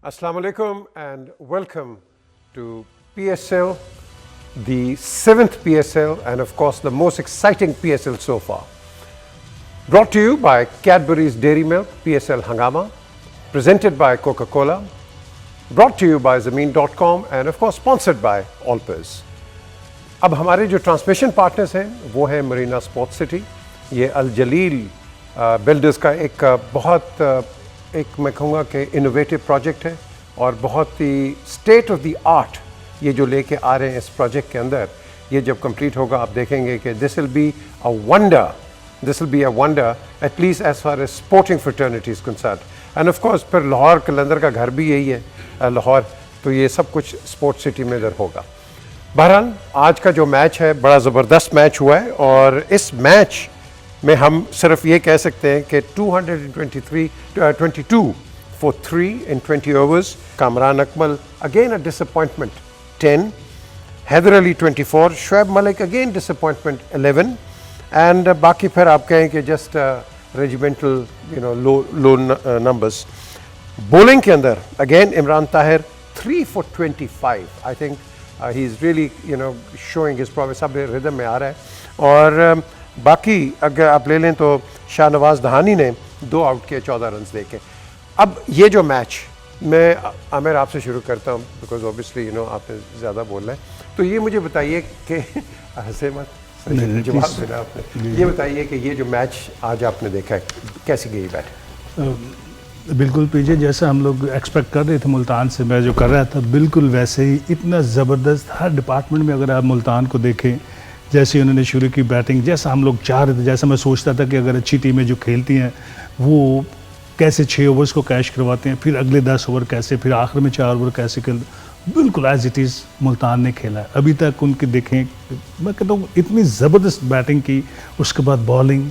Assalamu alaikum and welcome to PSL, the 7th PSL and of course the most exciting PSL so far. Brought to you by Cadbury's Dairy Milk, PSL Hangama, presented by Coca-Cola, brought to you by Zameen.com and of course sponsored by Allpers. अब हमारे जो transmission partners हैं वो है Marina Sports City. ये अल Jalil builders का एक बहुत एक मैं कहूँगा कि इनोवेटिव प्रोजेक्ट है और बहुत ही स्टेट ऑफ द आर्ट ये जो लेके आ रहे हैं इस प्रोजेक्ट के अंदर। ये जब कंप्लीट होगा आप देखेंगे कि this will be a wonder at least as far as sporting fraternity is concerned. And of course फिर लाहौर कलंदर का घर भी यही है लाहौर, तो ये सब कुछ स्पोर्ट्स सिटी में इधर होगा। बहरहाल आज का जो मैच है बड़ा ज़बरदस्त मैच हुआ है और इस मैच में हम सिर्फ ये कह सकते हैं कि 22 for 3 in 20 overs। Kamran Akmal again a disappointment 10, Haider Ali 24, Shoaib Malik again disappointment 11 and बाकी फिर आप कहें कि just regimental low numbers. Bowling के अंदर again Imran Tahir 3 for 25। I think he is really showing his promise, सब रिदम में आ रहा है। और बाकी अगर आप ले लें तो शाहनवाज दहानी ने 2 आउट किए 14 रन देके। अब ये जो मैच मैं आमिर आपसे शुरू करता हूँ बिकॉज ऑब्वियसली आपने ज़्यादा बोलना है, तो ये मुझे बताइए कि हंसे मत, जवाब देना आपने। ये बताइए कि ये जो मैच आज आपने देखा है कैसी गई बैट? बिल्कुल पीछे जैसा हम लोग एक्सपेक्ट कर रहे थे मुल्तान से, मैं जो कर रहा था बिल्कुल वैसे ही, इतना ज़बरदस्त हर डिपार्टमेंट में। अगर आप मुल्तान को देखें जैसे उन्होंने शुरू की बैटिंग, जैसा हम लोग चाह रहे थे, जैसा मैं सोचता था कि अगर अच्छी टीमें जो खेलती हैं वो कैसे 6 ओवर्स को कैश करवाते हैं, फिर अगले 10 ओवर कैसे, फिर आखिर में 4 ओवर कैसे खेलते, बिल्कुल एज इट इज़ मुल्तान ने खेला है अभी तक। उनके देखें, मैं कहता हूँ इतनी ज़बरदस्त बैटिंग की, उसके बाद bowling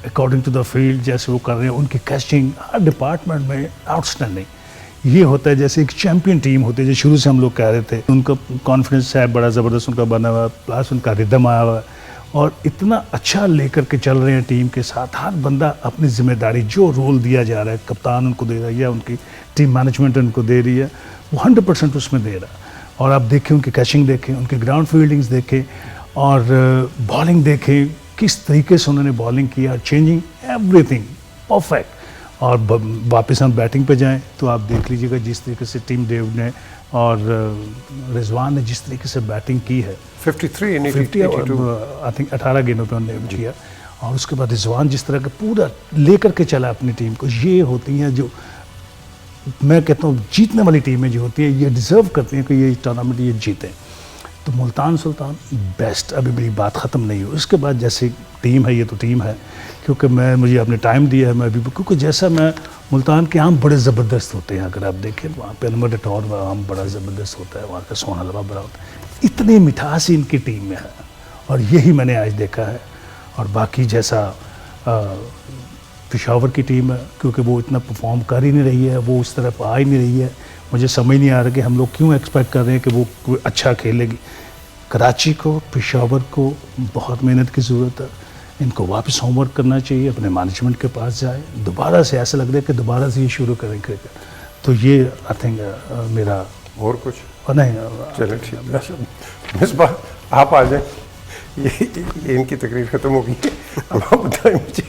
according to the field जैसे वो कर रहे हैं, उनकी कैचिंग हर डिपार्टमेंट में आउटस्टैंडिंग। ये होता है जैसे एक चैम्पियन टीम होती है, जो शुरू से हम लोग कह रहे थे। उनका कॉन्फिडेंस है बड़ा ज़बरदस्त उनका बना हुआ, प्लस उनका रिदम आया हुआ और इतना अच्छा लेकर के चल रहे हैं टीम के साथ। हर बंदा अपनी जिम्मेदारी, जो रोल दिया जा रहा है, कप्तान उनको दे रहा है या उनकी टीम मैनेजमेंट उनको दे रही है, वो 100% उसमें दे रहा है। और आप देखें उनकी कैचिंग देखें, उनके ग्राउंड फील्डिंग्स देखें और बॉलिंग देखें, किस तरीके से उन्होंने बॉलिंग किया, चेंजिंग एवरीथिंग परफेक्ट। और वापस हम बैटिंग पे जाएं तो आप देख लीजिएगा जिस तरीके से टीम डेव ने और रिजवान ने जिस तरीके से बैटिंग की है, 53 आई थिंक 18 गेंदों पे उन्होंने किया। और उसके बाद रिजवान जिस तरह का पूरा लेकर के चला अपनी टीम को। ये होती हैं जो मैं कहता हूँ जीतने वाली टीमें जो होती हैं, ये डिज़र्व करती हैं कि ये टूर्नामेंट ये जीतें। तो मुल्तान सुल्तान बेस्ट, अभी मेरी बात ख़त्म नहीं हुई। उसके बाद जैसे टीम है, ये तो टीम है, क्योंकि मुझे आपने टाइम दिया है, मैं अभी क्योंकि जैसा मैं मुल्तान के आम बड़े ज़बरदस्त होते हैं। अगर आप देखें वहाँ पे नंबर टॉर आम बड़ा ज़बरदस्त होता है, वहाँ का सोना हलवा बड़ा होता है, इतनी मिठास इनकी टीम में है और यही मैंने आज देखा है। और बाकी जैसा पेशावर की टीम है, क्योंकि वो इतना परफॉर्म कर ही नहीं रही है, वो उस तरफ आ ही नहीं रही है, मुझे समझ नहीं आ रहा कि हम लोग क्यों एक्सपेक्ट कर रहे हैं कि वो अच्छा खेलेगी। कराची को, पेशावर को बहुत मेहनत की ज़रूरत है। इनको वापस होमवर्क करना चाहिए, अपने मैनेजमेंट के पास जाए, दोबारा से ऐसा लग रहा है कि दोबारा से ये शुरू करें क्रिकेट। तो ये आई थिंक मेरा और कुछ नहीं। चलो ठीक, मिसबाह आप आ जाए, ये इनकी तकरीर ख़त्म हो गई। अब आप बताएं मुझे।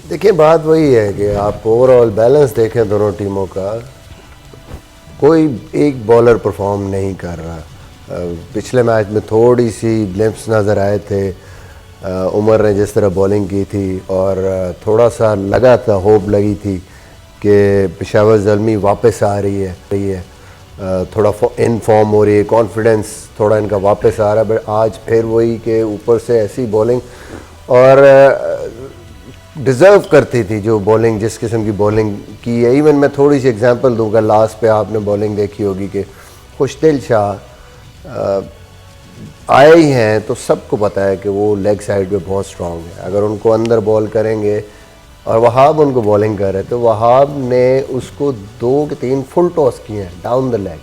देखिए बात वही है कि आप ओवरऑल बैलेंस देखें दोनों टीमों का, कोई एक बॉलर परफॉर्म नहीं कर रहा। पिछले मैच में थोड़ी सी ग्लिम्प्स नज़र आए थे, उमर ने जिस तरह बॉलिंग की थी और थोड़ा सा लगा था, होप लगी थी कि पेशावर ज़ल्मी वापस आ रही है, थोड़ा इन फॉर्म हो रही है, कॉन्फिडेंस थोड़ा इनका वापस आ रहा है। बट आज फिर वही कि ऊपर से ऐसी बॉलिंग, और डिज़र्व करती थी जो बॉलिंग, जिस किस्म की बॉलिंग की है। इवन मैं थोड़ी सी एग्जांपल दूंगा, लास्ट पे आपने बॉलिंग देखी होगी कि खुशदिल शाह आए ही हैं तो सबको पता है कि वो लेग साइड पे बहुत स्ट्रांग है। अगर उनको अंदर बॉल करेंगे और वहाब उनको बॉलिंग कर रहे तो वहाब ने उसको 2 के 3 फुल टॉस किए हैं डाउन द लेग,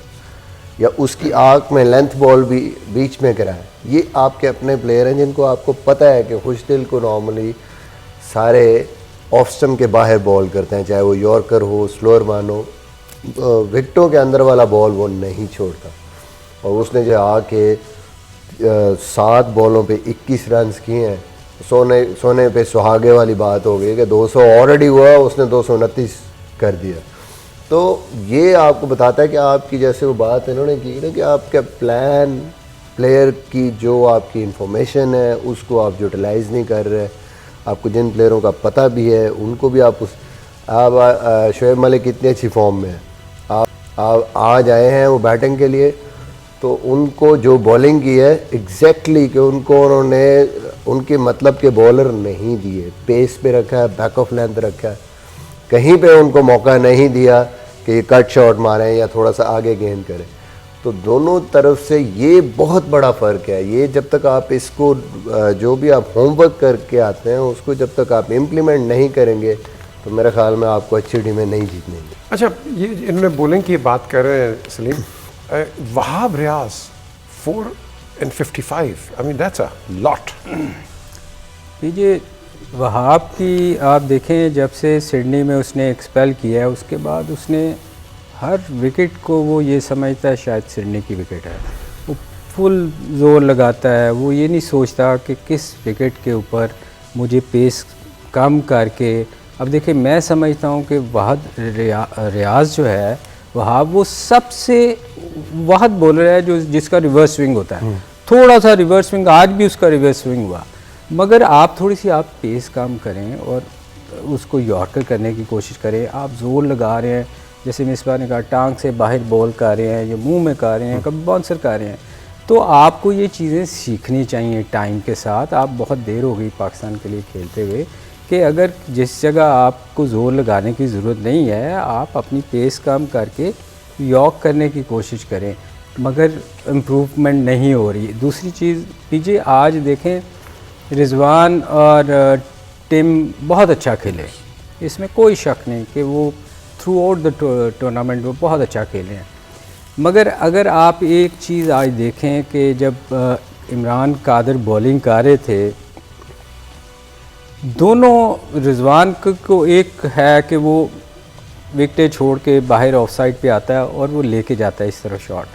या उसकी आँख में लेंथ बॉल भी बीच में कराए। ये आपके अपने प्लेयर हैं जिनको आपको पता है कि खुशदिल को नॉर्मली सारे ऑफ स्टम्प के बाहर बॉल करते हैं, चाहे वो यॉर्कर हो, स्लोअर मान हो, विकेटों के अंदर वाला बॉल वो नहीं छोड़ता। और उसने जो आके 7 बॉलों पे 21 रन किए हैं, सोने पे सुहागे वाली बात हो गई कि 200 ऑलरेडी हुआ, उसने 229 कर दिया। तो ये आपको बताता है कि आपकी जैसे वो बात इन्होंने की ना कि आपका प्लान, प्लेयर की जो आपकी इंफॉर्मेशन है उसको आप यूटिलाइज़ नहीं कर रहे। आपको जिन प्लेयरों का पता भी है उनको भी आप शोएब मलिक इतनी अच्छी फॉर्म में है, आप आज आए हैं वो बैटिंग के लिए, तो उनको जो बॉलिंग की है एग्जैक्टली कि उनको उन्होंने उनके मतलब के बॉलर नहीं दिए, पेस पे रखा है, बैक ऑफ लेंथ रखा है, कहीं पे उनको मौका नहीं दिया कि कट शॉट मारें या थोड़ा सा आगे गेंद करें। तो दोनों तरफ से ये बहुत बड़ा फ़र्क है। ये जब तक आप इसको जो भी आप होमवर्क करके आते हैं उसको जब तक आप इम्प्लीमेंट नहीं करेंगे तो मेरे ख्याल में आपको अच्छी टीमें नहीं जीतनेंगी। अच्छा, ये इन्होंने बॉलिंग की बात कर रहे हैं Salim, Wahab Riaz 4 and 55, I mean that's a lot. ये वहाब की आप देखें जब से सिडनी में उसने एक्सपेल किया है उसके बाद उसने हर विकेट को वो ये समझता है शायद सिडनी की विकेट है, वो फुल ज़ोर लगाता है, वो ये नहीं सोचता कि किस विकेट के ऊपर मुझे पेस कम करके। अब देखिए मैं समझता हूँ कि रियाज जो है वहाब वो सबसे वाहद बॉलर है जो जिसका रिवर्स स्विंग होता है, थोड़ा सा रिवर्स स्विंग, आज भी उसका रिवर्स स्विंग हुआ, मगर आप थोड़ी सी आप पेस कम करें और उसको यॉर्कर करने की कोशिश करें। आप ज़ोर लगा रहे हैं, जैसे मिसबा ने कहा टांग से बाहर बॉल कर रहे हैं या मुंह में कर रहे हैं, कभी बाउंसर कर रहे हैं, तो आपको ये चीज़ें सीखनी चाहिए टाइम के साथ। आप बहुत देर हो गई पाकिस्तान के लिए खेलते हुए कि अगर जिस जगह आपको ज़ोर लगाने की ज़रूरत नहीं है आप अपनी पेस कम करके यॉर्क करने की कोशिश करें, मगर इम्प्रूवमेंट नहीं हो रही। दूसरी चीज़ पीछे आज देखें रिजवान और टिम बहुत अच्छा खेले, इसमें कोई शक नहीं कि वो थ्रू आउट द टूर्नामेंट में बहुत अच्छा खेले हैं, मगर अगर आप एक चीज़ आज देखें कि जब इमरान कादर बॉलिंग कर रहे थे, दोनों रिजवान को एक है कि वो विकेटें छोड़ के बाहर ऑफ साइड पे आता है और वो लेके जाता है इस तरह शॉट।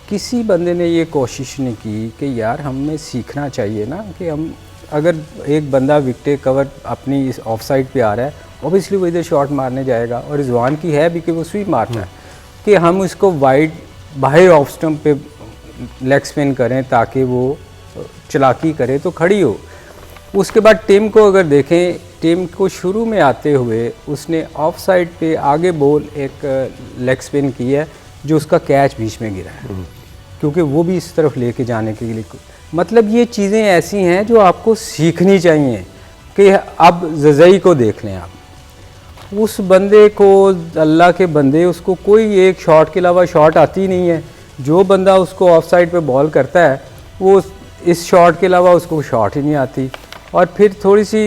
किसी बंदे ने ये कोशिश नहीं की कि यार हमें सीखना चाहिए ना कि हम अगर एक बंदा विकेट कवर अपनी इस ऑफ साइड पे आ रहा है, ऑब्वियसली वो इधर शॉट मारने जाएगा, और रिजवान की है भी कि वो स्वीप मारता है, कि हम इसको वाइड बाहर ऑफ स्टंप पे लेग स्पिन करें ताकि वो चलाकी करे तो खड़ी हो। उसके बाद टिम को अगर देखें, टिम को शुरू में आते हुए उसने ऑफ साइड पे आगे बॉल एक लेग स्पिन की है जो उसका कैच बीच में गिरा है, क्योंकि वो भी इस तरफ लेके जाने के लिए। मतलब ये चीज़ें ऐसी हैं जो आपको सीखनी चाहिए कि अब जज़ई को देख लें आप, उस बंदे को, अल्लाह के बंदे, उसको कोई एक शॉट के अलावा शॉट आती नहीं है। जो बंदा उसको ऑफ साइड पे बॉल करता है वो इस शॉट के अलावा उसको शॉट ही नहीं आती। और फिर थोड़ी सी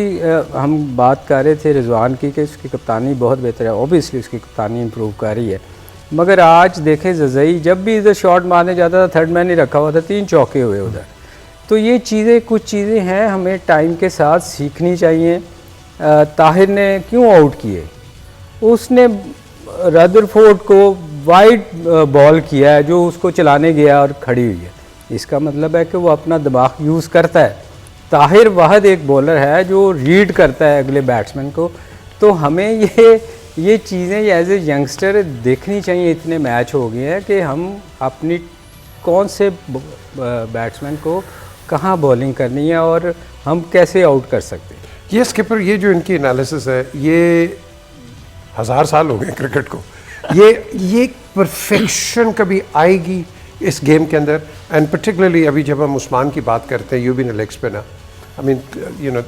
हम बात कर रहे थे रिजवान की कि उसकी कप्तानी बहुत बेहतर है, ऑब्वियसली उसकी कप्तानी इम्प्रूव कर रही है, मगर आज देखें जज़ई जब भी इधर शॉट मारने जाता था थर्ड मैन ही रखा हुआ था, 3 चौके हुए उधर। तो ये चीज़ें कुछ चीज़ें हैं हमें टाइम के साथ सीखनी चाहिए। ताहिर ने क्यों आउट किए, उसने रदरफोर्ड को वाइड बॉल किया है जो उसको चलाने गया और खड़ी हुई है, इसका मतलब है कि वो अपना दिमाग यूज़ करता है। ताहिर वाहिद एक बॉलर है जो रीड करता है अगले बैट्समैन को। तो हमें ये चीज़ें एज ए यंगस्टर देखनी चाहिए। इतने मैच हो गए हैं कि हम अपनी कौन से बैट्समैन को कहाँ बॉलिंग करनी है और हम कैसे आउट कर सकते हैं। ये स्किपर, ये जो इनकी एनालिसिस है, ये 1000 साल हो गए क्रिकेट को, ये परफेक्शन कभी आएगी इस गेम के अंदर? एंड पर्टिकुलरली अभी जब हम उस्मान की बात करते हैं, you been leg spinner, I mean you know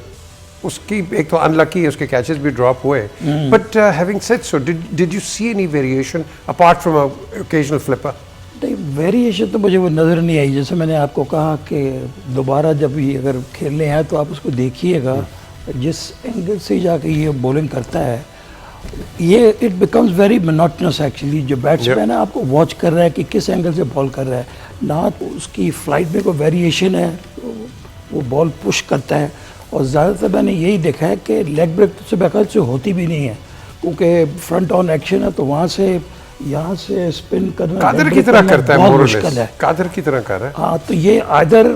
उसकी एक तो अनलकी है, उसके कैचेस भी ड्रॉप हुए, but having said so did you see any variation apart from a occasional flipper? नहीं, वेरिएशन तो मुझे वो नज़र नहीं आई। जैसे मैंने आपको कहा कि दोबारा जब ये अगर खेलने हैं तो आप उसको देखिएगा, जिस एंगल से जाके ये बॉलिंग करता है, ये it becomes very monotonous actually. जो बैट्समैन है आपको वॉच कर रहा है कि किस एंगल से बॉल कर रहा है, ना तो उसकी फ्लाइट में कोई वेरिएशन है, वो बॉल पुश करता है। और ज़्यादातर मैंने यही देखा है कि लेग ब्रेक तो से बखल से होती भी नहीं है, क्योंकि फ्रंट ऑन एक्शन है, तो वहाँ से यहाँ से स्पिन करना कादर की handle तरह करना करता है, बहुत more or मुश्किल less. है। कादर की तरह कर रहा है। हाँ, तो ये आइदर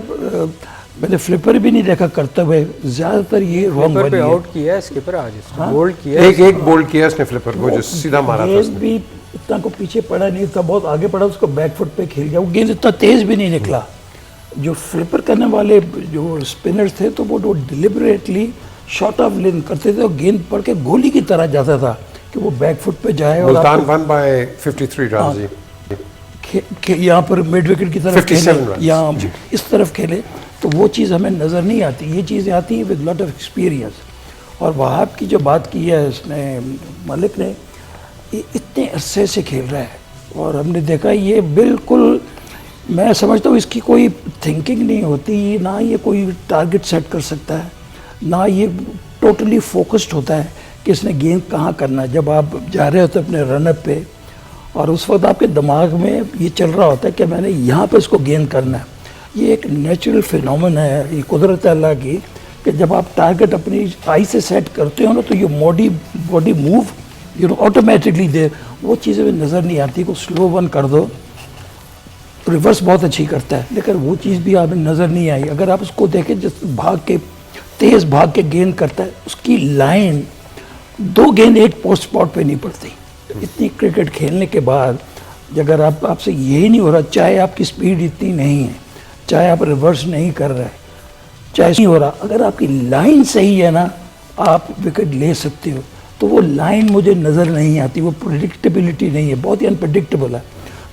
मैंने फ्लिपर भी नहीं देखा करते हुए, ज़्यादातर ये रॉन्ग स्किपर पे बनी है। आउट किया है, स्किपर आज इसने बोल्ड किया है। एक बोल्ड किया उसने फ्लिपर को, जो सीधा मारा था गेंद उसने। भी इतना को पीछे पड़ा नहीं था, बहुत आगे पड़ा, उसको बैक फुट पे खेल गया। वो गेंद इतना तेज भी नहीं निकला। जो फ्लिपर करने वाले जो स्पिनर्स थे, तो वो डिलिबरेटली शॉर्ट ऑफ लेंथ करते थे, और गेंद पड़ के गोली की तरह जाता था कि वो बैक फुट पे जाए और मुल्तान आपको वन बाय 53 रन जी। यहाँ पर मिड विकेट की तरफ 57 खेले runs, या इस तरफ खेले, तो वो चीज़ हमें नज़र नहीं आती। ये चीज़ें आती हैं विद लॉट ऑफ एक्सपीरियंस। और वहाब की जो बात की है इसने, मलिक ने, ये इतने अरसे से खेल रहा है, और हमने देखा ये बिल्कुल, मैं समझता हूँ इसकी कोई थिंकिंग नहीं होती, ना ये कोई टारगेट सेट कर सकता है, ना ये टोटली फोकस्ड होता है कि इसने गेंद कहाँ करना है। जब आप जा रहे होते अपने रनअप पे, और उस वक्त आपके दिमाग में ये चल रहा होता है कि मैंने यहाँ पे इसको गेंद करना है। ये एक नेचुरल फिनोमेना है, ये कुदरत अल्लाह की, कि जब आप टारगेट अपनी आई से सेट करते हो ना, तो ये बॉडी मूव ऑटोमेटिकली दे, वो चीज़ें भी नज़र नहीं आती। को स्लो वन कर दो, रिवर्स बहुत अच्छी करता है, लेकिन वो चीज़ भी आप नज़र नहीं आई। अगर आप उसको देखें, जिस भाग के तेज़ भाग के गेंद करता है, उसकी लाइन 2 गेंद एक पोस्ट स्पॉट पे नहीं पड़ती। इतनी क्रिकेट खेलने के बाद अगर आपसे यही नहीं हो रहा, चाहे आपकी स्पीड इतनी नहीं है, चाहे आप रिवर्स नहीं कर रहे, चाहे नहीं हो रहा, अगर आपकी लाइन सही है ना, आप विकेट ले सकते हो। तो वो लाइन मुझे नज़र नहीं आती, वो प्रिडिक्टेबिलिटी नहीं है, बहुत ही अनप्रिडिक्टेबल है।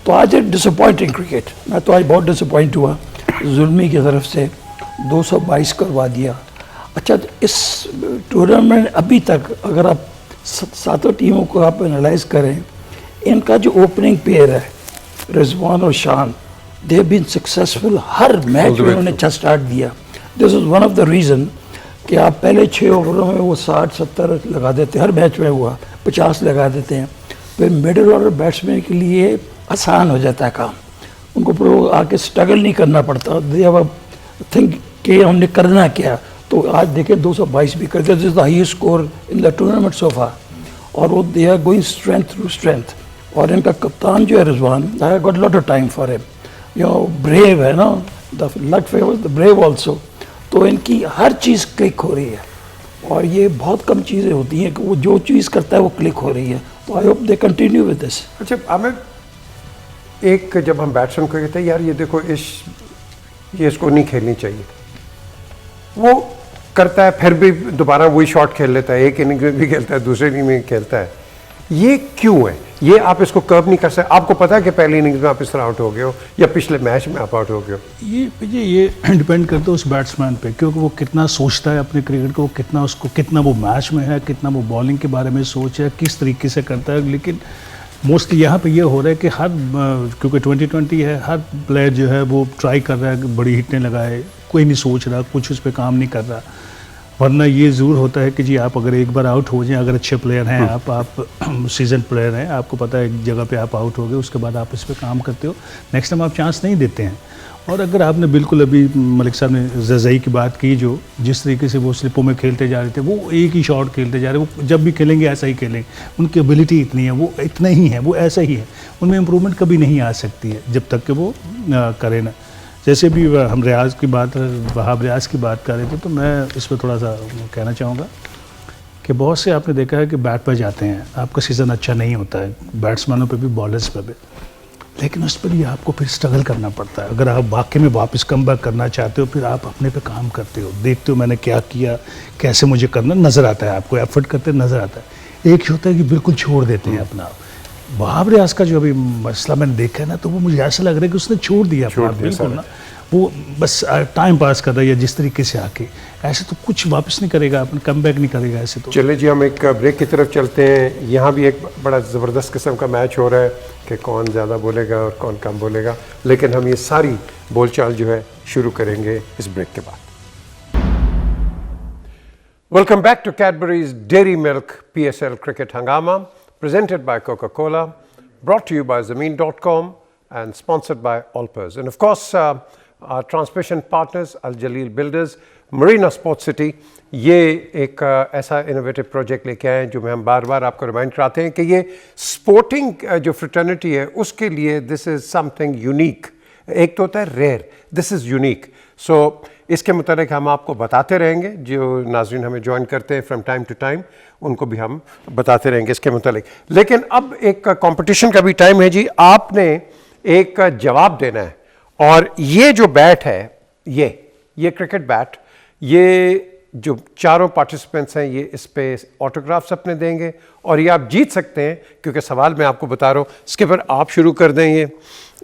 तो आज एक डिसअपॉइंटिंग क्रिकेट, मैं तो आज बहुत डिसअपॉइंट हुआ। जुल्मी की तरफ से 222 करवा दिया। अच्छा, तो इस टूर्नामेंट अभी तक अगर आप 7 टीमों को आप एनालाइज करें, इनका जो ओपनिंग पेयर है, रिजवान और Shan, they have been successful. हर मैच में उन्होंने अच्छा स्टार्ट दिया। This is one of the reason कि आप पहले 6 ओवरों में वो 60-70 लगा देते, हर मैच में हुआ 50 लगा देते हैं, फिर मिडिल ऑर्डर बैट्समैन के लिए आसान हो जाता है काम, उनको प्रो आके स्ट्रगल नहीं करना पड़ता। दे हैव थिंक कि हमने करना क्या। तो आज देखें 222 भी करते, this is the highest score in the tournament so far, और वो they are going strength through strength. और इनका कप्तान जो है Rizwan, I got lot of time for him, brave है ना, the luck favours the brave also. तो इनकी हर चीज़ क्लिक हो रही है, और ये बहुत कम चीज़ें होती हैं कि वो जो चीज़ करता है वो क्लिक हो रही है। तो I hope they continue with this. अच्छा आमिर, एक जब हम बैट्समैन को कहते हैं यार ये देखो ये इसको नहीं खेलनी चाहिए, वो करता है, फिर भी दोबारा वही शॉट खेल लेता है, एक इनिंग में भी खेलता है, दूसरे इनिंग में खेलता है, ये क्यों है? ये आप इसको कर्व नहीं कर सकते? आपको पता है कि पहली इनिंग्स में आप इस तरह आउट हो गए हो, या पिछले मैच में आप आउट हो गए हो? ये डिपेंड करता है उस बैट्समैन पे, क्योंकि वो कितना सोचता है अपने क्रिकेट को, कितना वो मैच में है, कितना वो बॉलिंग के बारे में सोच है, किस तरीके से करता है। लेकिन मोस्टली यहाँ पे ये हो रहा है कि क्योंकि 2020 है, हर प्लेयर जो है वो ट्राई कर रहा है कि बड़ी हिटें लगाए, कोई नहीं सोच रहा, कुछ उस पर काम नहीं कर रहा। वरना ये ज़रूर होता है कि जी आप अगर एक बार आउट हो जाएं, अगर अच्छे प्लेयर हैं आप सीजन प्लेयर हैं, आपको पता है एक जगह पे आप आउट हो गए, उसके बाद आप इस पर काम करते हो, नेक्स्ट टाइम आप चांस नहीं देते हैं। और अगर आपने बिल्कुल अभी मलिक साहब ने जज़ई की बात की, जो जिस तरीके से वो स्लिपों में खेलते जा रहे थे, वो एक ही शॉट खेलते जा रहे, वो जब भी खेलेंगे ऐसा ही खेलेंगे, उनकी एबिलिटी इतनी है, वो इतना ही है, वो ऐसा ही है, उनमें इम्प्रूवमेंट कभी नहीं आ सकती है जब तक कि वो करें ना। जैसे भी हम रियाज की बात, वहाब रियाज की बात कर रहे थे, तो मैं इस पर थोड़ा सा कहना चाहूँगा कि बहुत से आपने देखा है कि बैट पर जाते हैं, आपका सीज़न अच्छा नहीं होता है, बैट्समैनों पे भी, बॉलर्स पे भी, लेकिन उस पर भी आपको फिर स्ट्रगल करना पड़ता है। अगर आप वाकई में वापस कम बैक करना चाहते हो, फिर आप अपने पे काम करते हो, देखते हो मैंने क्या किया, कैसे मुझे करना, नज़र आता है आपको, एफर्ट करते नज़र आता है। एक होता है कि बिल्कुल छोड़ देते हैं अपना आप। वहाब रियाज का जो अभी मसला मैंने देखा है ना, तो वो मुझे ऐसा लग रहा है कि उसने छोड़ दिया अपना आप, बिल्कुल ना, वो बस टाइम पास कर रहा है, या जिस तरीके से आके, ऐसे तो कुछ वापस नहीं करेगा, अपन कम बैक नहीं करेगा ऐसे तो। चले जी, हम एक ब्रेक की तरफ चलते हैं। यहाँ भी एक बड़ा ज़बरदस्त किस्म का मैच हो रहा है कि कौन ज़्यादा बोलेगा और कौन कम बोलेगा, लेकिन हम ये सारी बोलचाल जो है शुरू करेंगे इस ब्रेक के बाद। Welcome back to Cadbury's Dairy Milk PSL cricket हंगामा, presented by Coca-Cola, brought to you by Zameen.com and sponsored by Alpers. And of course, transmission partners Al Jalil Builders, Marina Sports City, ये एक ऐसा इनोवेटिव प्रोजेक्ट लेके आए हैं जो हम बार बार आपको रिमाइंड कराते हैं कि ये स्पोर्टिंग जो फ्रेटर्निटी है उसके लिए दिस इज़ समथिंग यूनिक। एक तो होता है रेयर, दिस इज़ यूनिक। सो इसके मुतालिक हम आपको बताते रहेंगे, जो नाज़रीन हमें ज्वाइन करते हैं फ्रॉम टाइम टू टाइम उनको भी हम बताते रहेंगे इसके मुतालिक। लेकिन अब एक कंपटीशन का भी टाइम है जी, आपने एक जवाब देना है। और ये जो बैट है, ये क्रिकेट बैट, ये जो चारों पार्टिसिपेंट्स हैं ये इस पे ऑटोग्राफ्स अपने देंगे और ये आप जीत सकते हैं, क्योंकि सवाल मैं आपको बता रहा हूँ। स्किपर आप शुरू कर दें, ये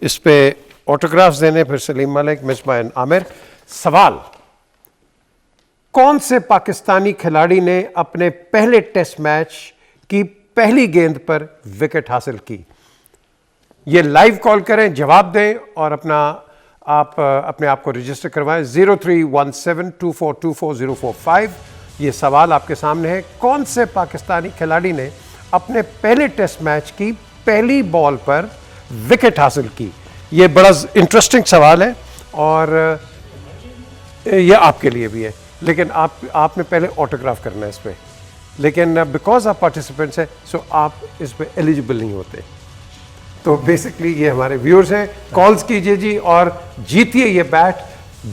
इस पे ऑटोग्राफ्स देने, फिर सलीम मलिक, मिसबाह आमिर। सवाल, कौन से पाकिस्तानी खिलाड़ी ने अपने पहले टेस्ट मैच की पहली गेंद पर विकेट हासिल की? ये लाइव कॉल करें, जवाब दें और अपने आप को रजिस्टर करवाएं 0317242445। ये सवाल आपके सामने है, कौन से पाकिस्तानी खिलाड़ी ने अपने पहले टेस्ट मैच की पहली बॉल पर विकेट हासिल की? ये बड़ा इंटरेस्टिंग सवाल है और ये आपके लिए भी है, लेकिन आपने पहले ऑटोग्राफ करना है इस पर। लेकिन बिकॉज आप पार्टिसिपेंट्स हैं सो आप इस पर एलिजिबल नहीं होते। तो बेसिकली ये हमारे व्यूअर्स हैं, कॉल्स कीजिए जी और जीतिए ये बैट।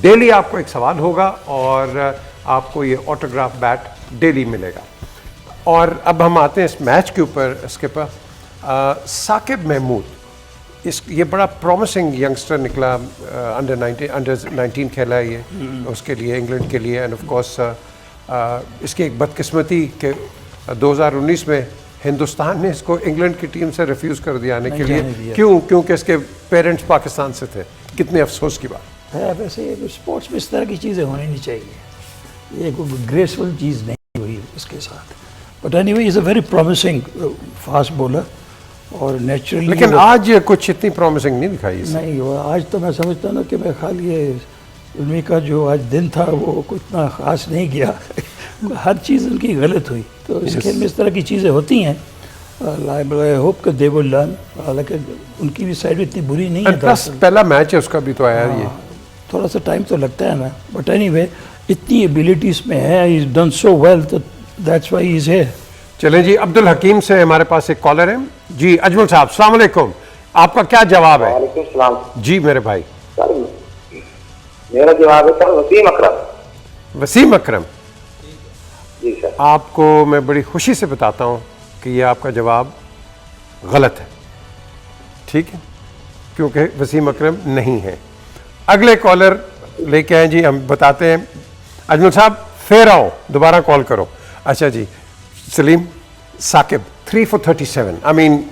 डेली आपको एक सवाल होगा और आपको ये ऑटोग्राफ बैट डेली मिलेगा। और अब हम आते हैं इस मैच के ऊपर। इसके पर साकिब महमूद, ये बड़ा प्रॉमिसिंग यंगस्टर निकला, अंडर 19 खेला है ये उसके लिए, इंग्लैंड के लिए। एंड ऑफ कोर्स इसकी एक बदकिस्मती के 2019 में हिंदुस्तान ने इसको इंग्लैंड की टीम से रिफ्यूज़ कर दिया आने के लिए। क्यों? क्योंकि इसके पेरेंट्स पाकिस्तान से थे। कितने अफसोस की बात है। वैसे स्पोर्ट्स में इस तरह की चीज़ें होनी नहीं चाहिए, ये कोई ग्रेसफुल चीज़ नहीं हुई उसके साथ। But anyway is a very promising fast bowler और नेचुरली। लेकिन आज कुछ इतनी प्रॉमिसिंग नहीं दिखाई इसने। नहीं हुआ आज। तो मैं समझता हूँ ना कि मैं खाली ये उन्हीं का जो आज दिन था वो कुछ इतना ख़ास नहीं किया हर चीज़ उनकी गलत हुई। तो इस खेल में इस तरह की चीज़ें होती हैं। आई होप कि दे विल लर्न। हालांकि उनकी भी साइड इतनी बुरी नहीं है। प्लस पहला मैच है उसका भी तो आया ये। थोड़ा सा टाइम तो लगता है ना, बट एनीवे इतनी एबिलिटीज़ में है, he is done so well, तो that's why he is here. चलें जी, अब्दुल हकीम से हमारे पास एक कॉलर है जी। अजमल साहब अस्सलाम वालेकुम, आपका क्या जवाब है? वालेकुम सलाम जी मेरे भाई। सर मेरा जवाब है सर वसीम अकरम। वसीम अकरम, जी सर। आपको मैं बड़ी खुशी से बताता हूं कि ये आपका जवाब गलत है। ठीक है, क्योंकि वसीम अकरम नहीं है। अगले कॉलर लेके आए जी, हम बताते हैं। अजमल साहब फिर आओ, दोबारा कॉल करो। अच्छा जी, Salim, Saqib 3 for 37। I mean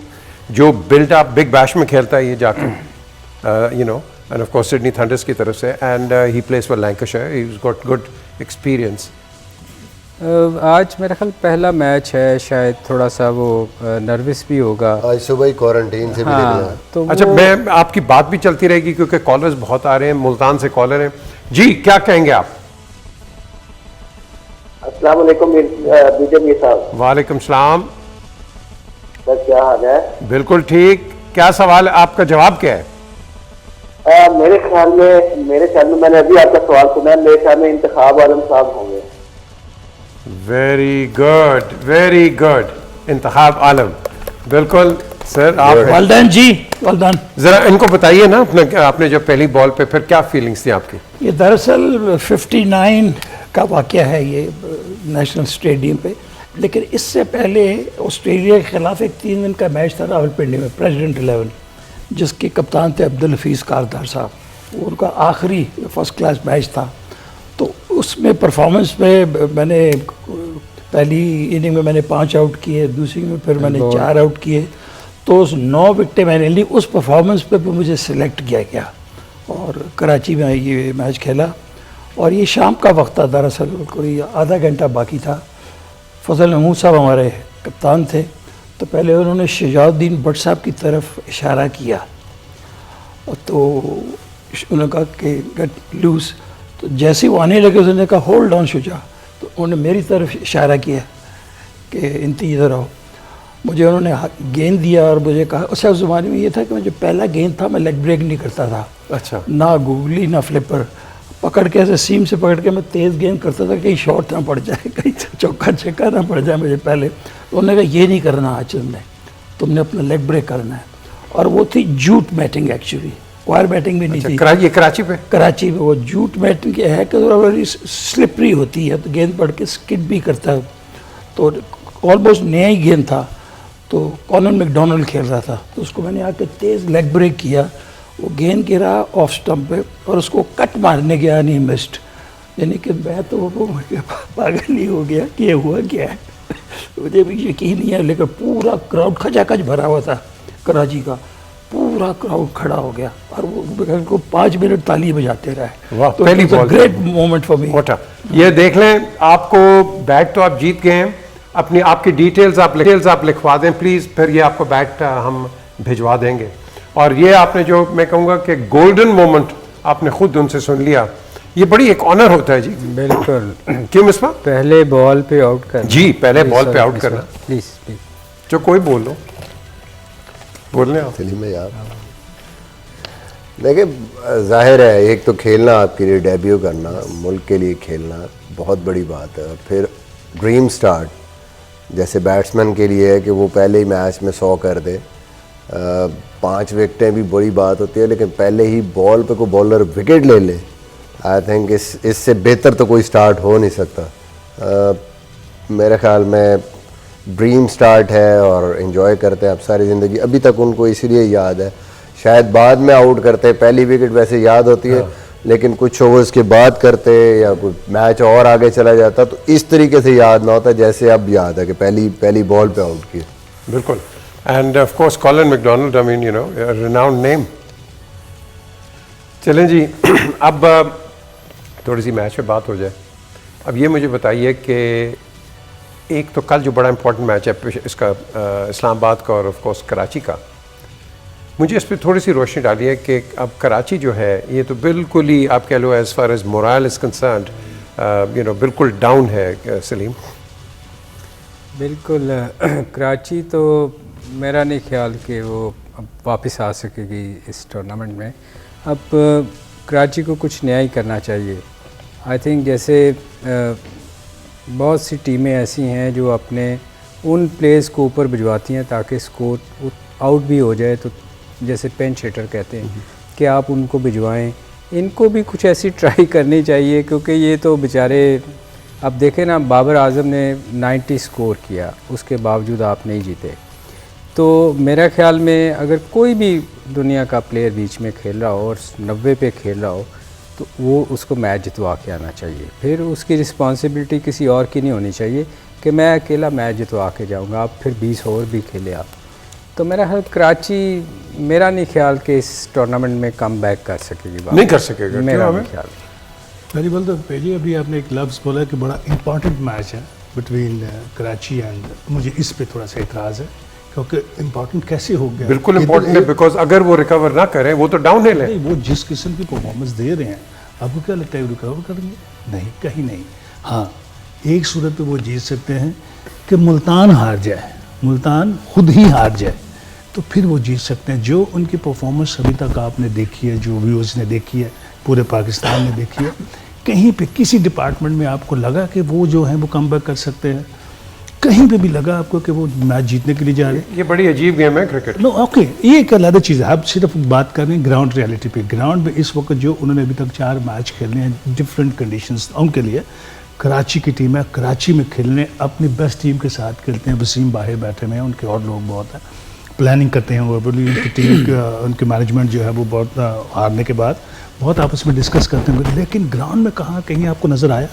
जो बिल्ड अप बिग बैश में खेलता है ये जाकर, you know, and of course Sydney Thunders की तरफ से, and he plays for Lancashire, he has got good experience. आज मेरा ख्याल पहला मैच है, शायद थोड़ा सा वो नर्वस भी होगा। आज सुबह ही क्वारंटीन से भी निकला। तो अच्छा, मैं आपकी बात भी चलती रहेगी क्योंकि कॉलर्स बहुत आ रहे हैं, मुल्तान से कॉलर हैं जी। क्या कहेंगे आप? अस्सलाम वालेकुम बीजेपी साहब। वालेकुम सलाम। सर क्या हाल है? बिल्कुल ठीक। क्या सवाल है आपका? जवाब क्या है? मेरे ख्याल में मैंने अभी आपका सवाल सुना, मेरे ख्याल में इंतखाब आलम साहब होंगे। Very good, very good. Intikhab Alam, बिल्कुल सर। आप वेल डन जी, वेल डन। जरा इनको बताइए ना अपना, आपने जब पहली बॉल पे फिर क्या फीलिंग्स थी आपकी? ये दरअसल 59 का वाक़या है ये नेशनल स्टेडियम पे, लेकिन इससे पहले ऑस्ट्रेलिया के खिलाफ एक 3 दिन का मैच था रावलपिंडी में, प्रेसिडेंट 11, जिसके कप्तान थे अब्दुल हफीज़ कारदार साहब। वो उनका आखिरी फर्स्ट क्लास मैच था। तो उसमें परफॉर्मेंस में मैंने पहली इनिंग में मैंने 5 आउट किए, दूसरी में फिर मैंने 4 आउट किए। तो उस 9 विकेटें मैंने ली। उस परफॉर्मेंस पे भी मुझे सिलेक्ट किया गया और कराची में ये मैच खेला। और ये शाम का वक्त था, दरअसल कोई आधा घंटा बाकी था। फजल महमूद साहब हमारे कप्तान थे। तो पहले उन्होंने शजाउद्दीन भट्ट साहब की तरफ इशारा किया तो उन्होंने कहा कि गेट लूज। तो जैसे वो आने लगे उन्होंने कहा होल्ड ऑन शुजा। तो उन्होंने मेरी तरफ इशारा किया कि इंती इधर आओ। मुझे उन्होंने गेंद दिया और मुझे कहा, अच्छा उस ज़माने में ये था कि मैं जो पहला गेंद था मैं लेग ब्रेक नहीं करता था, अच्छा, ना गूगली ना फ्लिपर, पकड़ के ऐसे सीम से पकड़ के मैं तेज़ गेंद करता था, कहीं शॉट ना पड़ जाए, कहीं चौका छक्का ना पड़ जाए मुझे पहले। तो उन्होंने कहा ये नहीं करना आज तुमने अपना लेग ब्रेक करना है। और वो थी jute batting, actually coir batting भी नहीं थी। ये कराची पे? कराची में वो जूट बैटिंग है कि थोड़ा बड़ी स्लिपरी होती है, तो गेंद पड़ के स्किड भी करता है, तो ऑलमोस्ट नया ही गेंद था। तो कॉनन मैकडोनल्ड खेल रहा था, तो उसको मैंने आके तेज़ लेग ब्रेक किया, वो गेंद गिरा ऑफ स्टंप पे और उसको कट मारने गया, नहीं मिस्ड। यानी कि मैं तो वो पागल ही हो गया कि ये हुआ क्या है। मुझे भी यकीन नहीं है, लेकिन पूरा क्राउड खचाखच भरा हुआ था, कराची का पूरा क्राउड खड़ा हो गया और वो 5 मिनट ताली बजाते रहे। वाह, तो पहली ball, great moment for me. ये देख लें, आपको बैट तो आप जीत गए हैं, अपनी आपकी डिटेल्स आप लिखवा दें प्लीज़, फिर ये आपको बैट हम भिजवा देंगे। और ये आपने जो मैं कहूँगा कि गोल्डन मोमेंट आपने खुद उनसे सुन लिया, ये बड़ी एक ऑनर होता है जी। बिल्कुल। क्यों मिसबा? पहले बॉल पे आउट करना जी, पहले बॉल पे आउट करना। प्लीज प्लीज, जो कोई बोल लो, बोलने आप। सलीम यार देखिए, जाहिर है एक तो खेलना, आपके लिए डेब्यू करना, मुल्क के लिए खेलना बहुत बड़ी बात है। फिर ड्रीम स्टार्ट, जैसे बैट्समैन के लिए है कि वो पहले ही मैच में 100 कर दे। 5 विकेटें भी बड़ी बात होती है, लेकिन पहले ही बॉल पे कोई बॉलर विकेट ले ले, आई थिंक इससे बेहतर तो कोई स्टार्ट हो नहीं सकता। मेरे ख्याल में ड्रीम स्टार्ट है और एंजॉय करते हैं अब सारी ज़िंदगी। अभी तक उनको इसलिए याद है, शायद बाद में आउट करते, पहली विकेट वैसे याद होती है, लेकिन कुछ ओवर्स के बाद करते या कोई मैच और आगे चला जाता तो इस तरीके से याद ना होता जैसे अब याद है कि पहली बॉल पे आउट किया। बिल्कुल। And of course Colin McDonald, I mean you no, renowned name. चलें जी, अब थोड़ी सी मैच पे बात हो जाए। अब ये मुझे बताइए कि एक तो कल जो बड़ा इंपॉर्टेंट मैच है इसका इस्लामाबाद का और ऑफ कोर्स कराची का, मुझे इस पर थोड़ी सी रोशनी डाली है कि अब कराची जो है ये तो बिल्कुल ही आप कह लो as far as moral is concerned, you know, बिल्कुल डाउन है। सलीम? बिल्कुल। कराची तो मेरा नहीं ख्याल कि वो अब वापस आ सकेगी इस टूर्नामेंट में। अब कराची को कुछ नया ही करना चाहिए। आई थिंक जैसे बहुत सी टीमें ऐसी हैं जो अपने उन प्लेयर्स को ऊपर भिजवाती हैं ताकि स्कोर आउट भी हो जाए, तो जैसे पेन शेटर कहते हैं कि आप उनको भिजवाएं। इनको भी कुछ ऐसी ट्राई करनी चाहिए, क्योंकि ये तो बेचारे, अब देखें ना, बाबर आजम ने 90 स्कोर किया, उसके बावजूद आप नहीं जीते। तो मेरा ख्याल में अगर कोई भी दुनिया का प्लेयर बीच में खेल रहा हो और 90 पे खेल रहा हो तो वो उसको मैच जितवा के आना चाहिए। फिर उसकी रिस्पॉन्सिबिलिटी किसी और की नहीं होनी चाहिए कि मैं अकेला मैच जितवा के जाऊंगा, आप फिर 20 ओवर भी खेले आप। तो मेरा ख्याल कराची, मेरा नहीं ख्याल कि इस टूर्नामेंट में कम बैक कर सकेगी। नहीं कर सकेगा, मेरा नहीं ख्याल। पहली बात तो पेजी, अभी आपने एक लफ्ज़ बोला कि बड़ा इंपॉर्टेंट मैच है बिटवीन कराची एंड, मुझे इस पे थोड़ा सा एतराज़ है, क्योंकि इम्पोर्टेंट कैसे हो गया? बिल्कुल इम्पोर्टेंट है, बिकॉज अगर वो रिकवर ना करें वो तो डाउन हिल है। नहीं, वो जिस किस्म की परफॉर्मेंस दे रहे हैं, आपको क्या लगता है रिकवर करेंगे? नहीं, कहीं नहीं। हाँ, एक सूरत पे वो जीत सकते हैं कि मुल्तान हार जाए, मुल्तान खुद ही हार जाए, तो फिर वो जीत सकते हैं। जो उनकी परफॉर्मेंस अभी तक आपने देखी है, जो व्यूज़ ने देखी है, पूरे पाकिस्तान ने देखी है, कहीं पे किसी डिपार्टमेंट में आपको लगा कि वो जो है वो कम बैक कर सकते हैं? कहीं पे भी लगा आपको कि वो मैच जीतने के लिए जा रहे हैं? ये बड़ी अजीब गेम है क्रिकेट। नो, ओके, ये एक अलग चीज़ है। आप सिर्फ बात कर रहे हैं ग्राउंड रियलिटी पे। ग्राउंड पे इस वक्त जो उन्होंने अभी तक 4 मैच खेलने हैं डिफरेंट कंडीशंस उनके लिए, कराची की टीम है, कराची में खेलने अपनी बेस्ट टीम के साथ खेलते हैं। वसीम बाहर बैठे हुए हैं, उनके और लोग बहुत हैं, प्लानिंग करते हैं वो, उनकी टीम उनके मैनेजमेंट जो है वो बहुत हारने के बाद बहुत आपस में डिस्कस करते हैं। लेकिन ग्राउंड में कहाँ कहीं आपको नज़र आया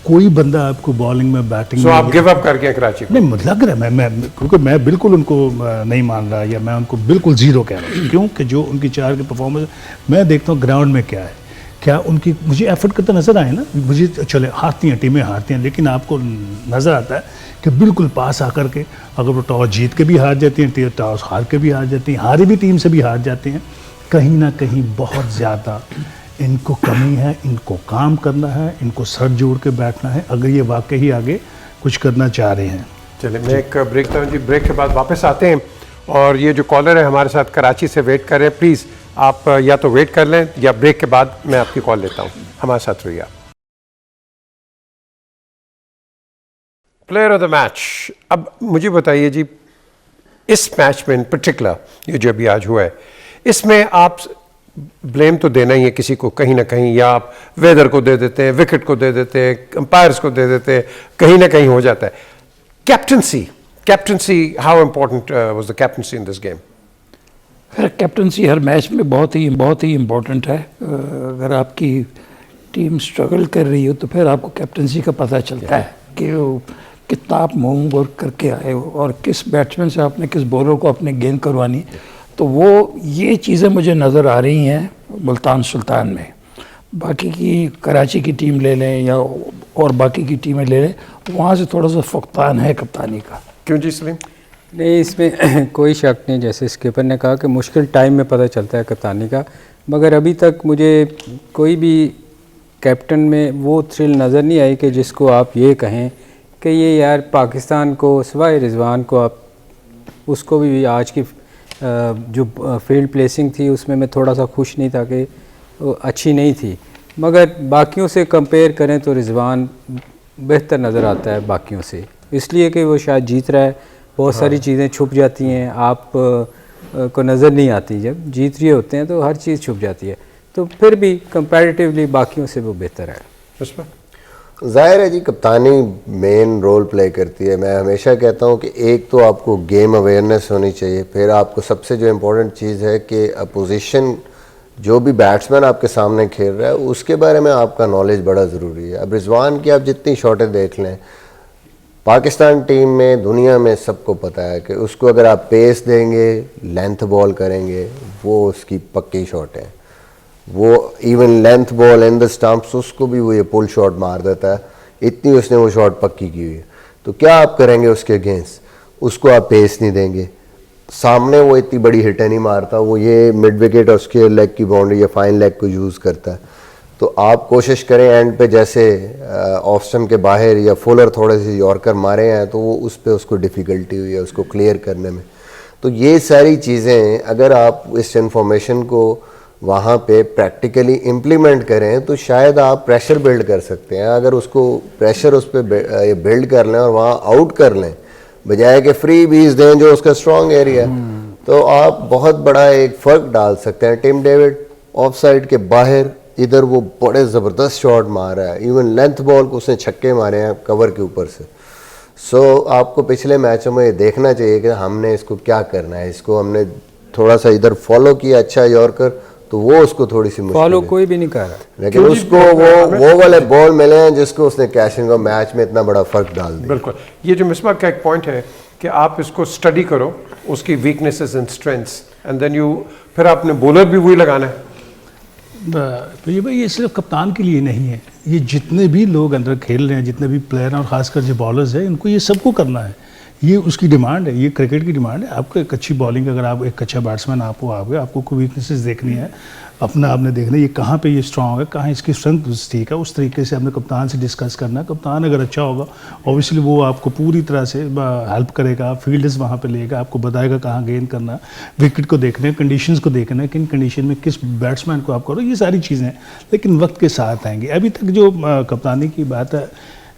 कोई बंदा आपको बॉलिंग में, बैटिंग में? आप गिव अप कर गए कराची को? नहीं, मुझे लग रहा है, मैं क्योंकि मैं बिल्कुल उनको नहीं मान रहा, या मैं उनको बिल्कुल ज़ीरो कह रहा हूँ, क्योंकि जो उनकी 4 की परफॉर्मेंस मैं देखता हूँ ग्राउंड में क्या है, क्या उनकी मुझे एफर्ट करते नज़र आए ना। मुझे चले हारती हैं टीमें, हारती हैं, लेकिन आपको नज़र आता है कि बिल्कुल पास आकर के अगर वो टॉस जीत के भी हार जाती हैं, टॉस हार के भी हार जाती हैं, हारी भी टीम से भी हार जाती हैं, कहीं ना कहीं बहुत ज़्यादा इनको कमी है। इनको काम करना है, इनको सर जोड़ के बैठना है अगर ये वाकई ही आगे कुछ करना चाह रहे हैं। चलिए मैं एक ब्रेक था जी, ब्रेक के बाद वापस आते हैं और ये जो कॉलर है हमारे साथ कराची से वेट कर रहे हैं, प्लीज़ आप या तो वेट कर लें या ब्रेक के बाद मैं आपकी कॉल लेता हूँ, हमारे साथ रहिए आप। प्लेयर ऑफ द मैच, अब मुझे बताइए जी, इस मैच में इन पर्टिकुलर ये जो अभी आज हुआ है, इसमें आप ब्लेम तो देना ही है किसी को कहीं ना कहीं, या आप वेदर को दे देते हैं, विकेट को दे देते हैं, अंपायर्स को दे देते हैं, कहीं ना कहीं हो जाता है। Captaincy how important was the captaincy in this game? खैर कैप्टनसी हर मैच में बहुत ही इम्पोर्टेंट है। अगर आपकी टीम स्ट्रगल कर रही हो तो फिर आपको कैप्टनसी का पता चलता है कि वो कितना आप मूव वर्क करके आए हो और किस बैट्समैन से आपने किस बॉलर को अपने गेंद करवानी। तो वो ये चीज़ें मुझे नज़र आ रही हैं मुल्तान सुल्तान में। बाकी की कराची की टीम ले लें या और बाकी की टीमें ले लें, वहाँ से थोड़ा सा फुकतान है कप्तानी का। क्यों जी सलीम? नहीं, इसमें कोई शक नहीं, जैसे स्किपर ने कहा कि मुश्किल टाइम में पता चलता है कप्तानी का, मगर अभी तक मुझे कोई भी कैप्टन में वो थ्रिल नज़र नहीं आई कि जिसको आप ये कहें कि ये यार पाकिस्तान को सिवाय रिजवान को आप उसको भी आज की जो फील्ड प्लेसिंग थी उसमें मैं थोड़ा सा खुश नहीं था कि वो अच्छी नहीं थी, मगर बाकियों से कंपेयर करें तो रिजवान बेहतर नज़र आता है बाकियों से, इसलिए कि वो शायद जीत रहा है। बहुत सारी चीज़ें छुप जाती हैं, आप को नज़र नहीं आती, जब जीत रहे होते हैं तो हर चीज़ छुप जाती है, तो फिर भी कंपैरेटिवली बाकियों से वो बेहतर है। ज़ाहिर है जी, कप्तानी मेन रोल प्ले करती है। मैं हमेशा कहता हूँ कि एक तो आपको गेम अवेयरनेस होनी चाहिए, फिर आपको सबसे जो इम्पोर्टेंट चीज़ है कि अपोजिशन जो भी बैट्समैन आपके सामने खेल रहा है उसके बारे में आपका नॉलेज बड़ा ज़रूरी है। अब रिजवान की आप जितनी शॉटें देख लें, पाकिस्तान टीम में दुनिया में सबको पता है कि उसको अगर आप पेस देंगे, लेंथ बॉल करेंगे, वो उसकी पक्की शॉट है। वो even length ball in the stumps उसको भी वो ये पुल शॉट मार देता है, इतनी उसने वो शॉट पक्की की हुई है। तो क्या आप करेंगे उसके अगेंस्ट? उसको आप पेस नहीं देंगे, सामने वो इतनी बड़ी हिटें नहीं मारता, वो ये मिड विकेट और उसके लेग की बाउंड्री या फाइन लेग को यूज़ करता है। तो आप कोशिश करें एंड पे जैसे ऑफ स्टंप के बाहर या फुलर थोड़े से यॉर्कर मारे हैं तो वो उस पर उसको डिफ़िकल्टी हुई है उसको क्लियर करने में। तो ये सारी चीज़ें अगर आप इस इंफॉर्मेशन को वहाँ पे प्रैक्टिकली इम्प्लीमेंट करें तो शायद आप प्रेशर बिल्ड कर सकते हैं। अगर उसको प्रेशर उस पर बिल्ड कर लें और वहाँ आउट कर लें बजाय कि फ्री बीज दें जो उसका स्ट्रॉन्ग एरिया है, तो आप बहुत बड़ा एक फ़र्क डाल सकते हैं। टिम डेविड ऑफ साइड के बाहर इधर वो बड़े ज़बरदस्त शॉट मार रहा है, इवन लेंथ बॉल को उसने छक्के मारे हैं कवर के ऊपर से। सो आपको पिछले मैचों में ये देखना चाहिए कि हमने इसको क्या करना है। इसको हमने थोड़ा सा इधर फॉलो किया अच्छा यॉर्कर, तो वो उसको थोड़ी सी फॉलो कोई भी नहीं कर रहा, लेकिन उसको वो वाले बॉल मिले हैं जिसको उसने कैचिंग और मैच में इतना बड़ा फ़र्क डाल दिया। बिल्कुल, ये जो मिसबा का एक पॉइंट है कि आप इसको स्टडी करो, उसकी weaknesses and strengths, and then you फिर आपने बॉलर भी वही लगाना है। तो ये भाई ये सिर्फ कप्तान के लिए नहीं है, ये जितने भी लोग अंदर खेल रहे हैं, जितने भी प्लेयर हैं और ख़ासकर जो बॉलर्स हैं, इनको ये सबको करना है। ये उसकी डिमांड है, ये क्रिकेट की डिमांड है। आपको एक अच्छी बॉलिंग, अगर आप एक अच्छा बैट्समैन आपको कोई वीकनेसेस देखनी है, अपना आपने देखना है ये कहाँ पे ये स्ट्रांग है, कहाँ इसकी स्ट्रेंथ ठीक है, उस तरीके से आपने कप्तान से डिस्कस करना है। कप्तान अगर अच्छा होगा ऑब्वियसली वो आपको पूरी तरह से हेल्प करेगा, फील्डर्स वहाँ पे लेगा, आपको बताएगा कहाँ गेंद करना है, विकेट को देखना है, कंडीशंस को देखना है, किन कंडीशन में किस बैट्समैन को आप करो, ये सारी चीज़ें लेकिन वक्त के साथ आएंगी। अभी तक जो कप्तानी की बात है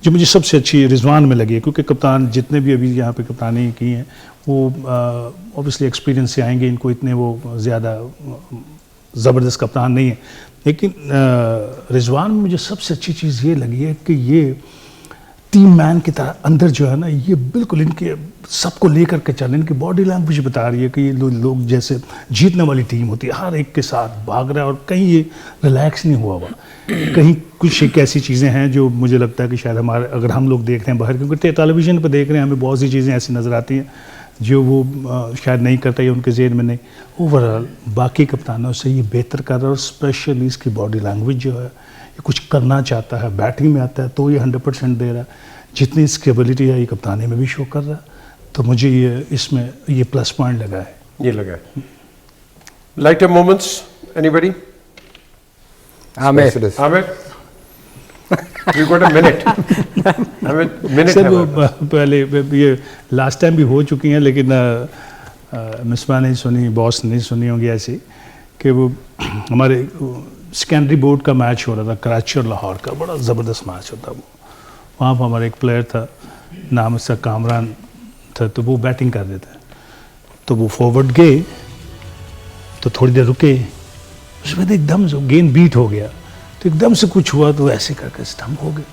जो मुझे सबसे अच्छी रिजवान में लगी है, क्योंकि कप्तान जितने भी अभी यहाँ पे कप्तानी की हैं वो ऑब्वियसली एक्सपीरियंस से आएंगे, इनको इतने वो ज़्यादा ज़बरदस्त कप्तान नहीं है। लेकिन रिजवान में मुझे सबसे अच्छी चीज़ ये लगी है कि ये टीम मैन की तरह अंदर जो है ना, ये बिल्कुल इनके सबको लेकर के चल, इनकी बॉडी लैंग्वेज बता रही है कि ये लोग जैसे जीतने वाली टीम होती है, हर एक के साथ भाग रहा है और कहीं ये रिलैक्स नहीं हुआ हुआ। कहीं कुछ एक ऐसी चीज़ें हैं जो मुझे लगता है कि शायद हमारे, अगर हम लोग देख रहे हैं बाहर, क्योंकि टेलीविज़न पर देख रहे हैं, हमें बहुत सी चीज़ें ऐसी नज़र आती हैं जो वो शायद नहीं करता या उनके ज़हन में नहीं। ओवरऑल बाकी कप्तानों से ये बेहतर कर रहा है और स्पेशली इसकी बॉडी लैंग्वेज जो है, ये कुछ करना चाहता है, बैटिंग में आता है तो ये 100% दे रहा है, जितनी इसकी एबिलिटी है ये कप्तानी में भी शो कर रहा है। तो मुझे ये इसमें ये प्लस पॉइंट लगा है। ये लगा है। Lighter moments anybody? Aamir Aamir we got a minute, हमें मिनट सर है वो हमारे पास। पहले ये लास्ट टाइम भी हो चुकी हैं, लेकिन मिसबा नहीं सुनी, बॉस नहीं सुनी होंगी ऐसी, कि वो हमारे सेकेंडरी बोर्ड का मैच हो रहा था कराची और लाहौर का, बड़ा ज़बरदस्त मैच होता वो। वहाँ पर हमारा एक प्लेयर था, नाम उसका कामरान था, तो वो बैटिंग कर रहे थे, तो वो फॉरवर्ड गए तो थोड़ी देर रुके, उसके बाद एकदम से गेंद बीट हो गया, तो एकदम से कुछ हुआ तो ऐसे करके स्टम्प हो गए।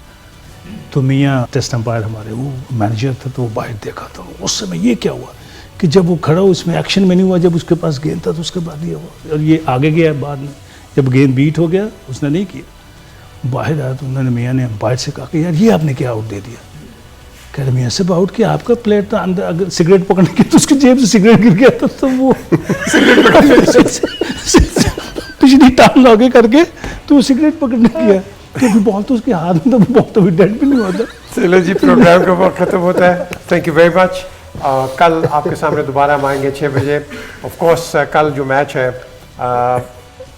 तो मियाँ टेस्ट अंपायर हमारे, वो मैनेजर था, तो वो बाहर देखा, तो उस समय ये क्या हुआ कि जब वो खड़ा उसमें एक्शन में नहीं हुआ, जब उसके पास गेंद था तो उसके बाद ये हुआ, और ये आगे गया बाद में, जब गेंद बीट हो गया उसने नहीं किया। बाहर आया तो उन्होंने मियाँ ने अंपायर से कहा कि यार ये आपने क्या आउट दे दिया। कह रहे मियाँ साहब आउट किया, आपका प्लेयर था अंदर, अगर सिगरेट पकड़ने की तो उसकी जेब से सिगरेट गिर गया था, तो वो सिगरेट पिछली टांग आगे करके तो वो सिगरेट पकड़ने गया, क्योंकि बॉल तो उसके हाथ में, तो बॉल तो डेड भी नहीं हुआ था। चलो जी, प्रोग्राम का वक्त खत्म होता है। Thank you very much. कल आपके सामने दोबारा हम आएंगे 6 बजे। ऑफ कोर्स कल जो मैच है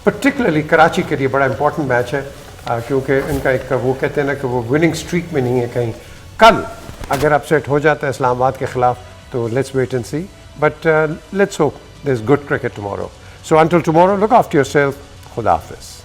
पर्टिकुलरली कराची के लिए बड़ा इंपॉर्टेंट मैच है, क्योंकि इनका एक वो कहते हैं ना कि वो विनिंग स्ट्रीक में नहीं है कहीं। कल अगर अपसेट हो जाता है इस्लामाबाद के खिलाफ तो let's wait and see, but let's hope there is good cricket tomorrow. So until tomorrow, look after yourself. खुदा हाफिज़।